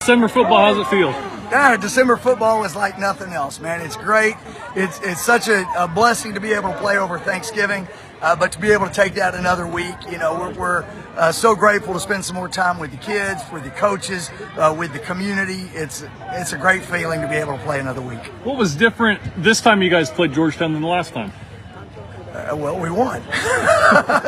December football, how's it feel? December football is like nothing else, man. It's great. It's such a blessing to be able to play over Thanksgiving, but to be able to take that another week, we're so grateful to spend some more time with the kids, with the coaches, with the community. It's a great feeling to be able to play another week. What was different this time you guys played Georgetown than the last time? Well, we won.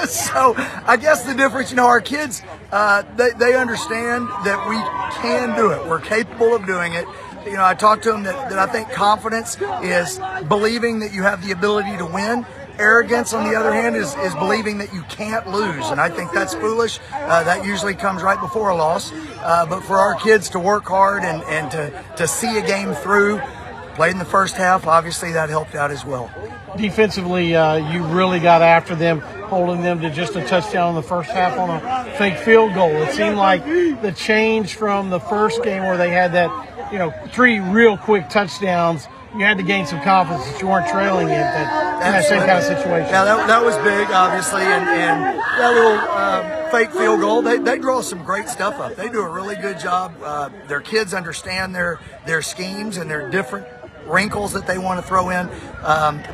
So I guess the difference, our kids, they understand that we can do it. We're capable of doing it. I talked to them that I think confidence is believing that you have the ability to win. Arrogance, on the other hand, is believing that you can't lose, and I think that's foolish. That usually comes right before a loss. But for our kids to work hard and to see a game through, played in the first half, obviously that helped out as well. Defensively, you really got after them, holding them to just a touchdown in the first half on a fake field goal. It seemed like the change from the first game where they had that, 3 real quick touchdowns, you had to gain some confidence that you weren't trailing in that same kind of situation. Yeah, that was big, obviously, and that little fake field goal, they draw some great stuff up. They do a really good job. Their kids understand their schemes and their different wrinkles that they want to throw in,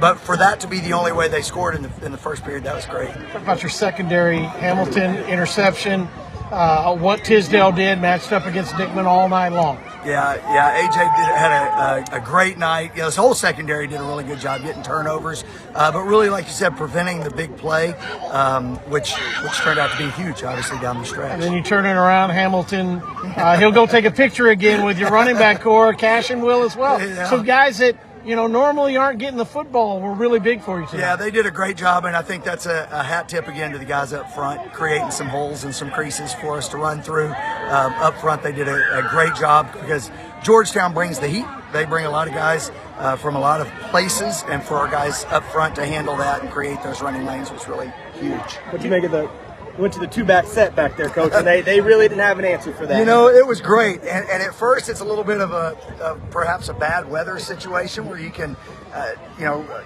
but for that to be the only way they scored in the first period, that was great. Talk about your secondary. Hamilton interception, what Tisdale did matched up against Dickman all night long. Yeah. AJ had a great night. This whole secondary did a really good job getting turnovers, but really, like you said, preventing the big play, which turned out to be huge, obviously, down the stretch. And then you turn it around, Hamilton. He'll go take a picture again with your running back core. Cash and Will as well. Yeah. So guys that normally aren't getting the football were really big for you today. Yeah, they did a great job, and I think that's a hat tip again to the guys up front, creating some holes and some creases for us to run through. Up front, they did a great job because Georgetown brings the heat. They bring a lot of guys from a lot of places, and for our guys up front to handle that and create those running lanes was really huge. What you make of went to the two-back set back there, Coach, and they really didn't have an answer for that. It was great, and at first it's a little bit of perhaps a bad weather situation where you can,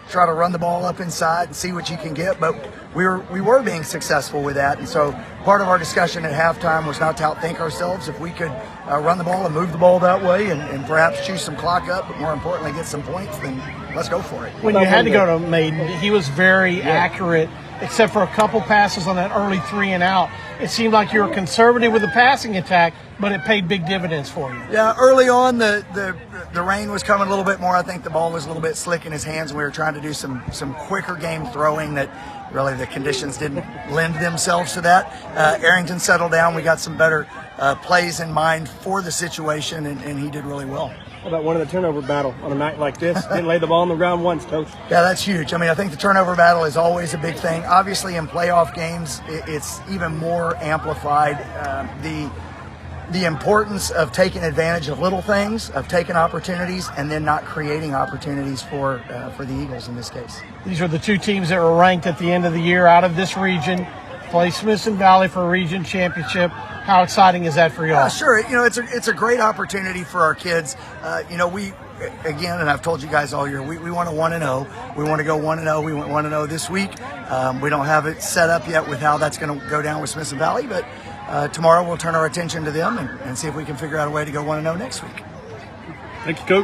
try to run the ball up inside and see what you can get, but we were being successful with that, and so part of our discussion at halftime was not to outthink ourselves. If we could run the ball and move the ball that way and perhaps chew some clock up, but more importantly get some points, then let's go for it. When you had to go to Maiden, he was very accurate, except for a couple passes on that early 3 and out. It seemed like you were conservative with the passing attack, but it paid big dividends for you. Yeah, early on the rain was coming a little bit more. I think the ball was a little bit slick in his hands, and we were trying to do some quicker game throwing that really the conditions didn't lend themselves to that. Arrington settled down. We got some better plays in mind for the situation, and he did really well. How about one of the turnover battle on a night like this? Didn't lay the ball on the ground once, Coach. Yeah, that's huge. I think the turnover battle is always a big thing. Obviously, in playoff games, it's even more amplified. The importance of taking advantage of little things, of taking opportunities, and then not creating opportunities for the Eagles in this case. These are the 2 teams that were ranked at the end of the year out of this region. Play Smithson Valley for a region championship. How exciting is that for y'all? Sure. It's a great opportunity for our kids. We, again, and I've told you guys all year, we want to 1-0. We want to go 1-0. We went 1-0 this week. We don't have it set up yet with how that's going to go down with Smithson Valley, but tomorrow we'll turn our attention to them and see if we can figure out a way to go 1-0 next week. Thank you, Coach.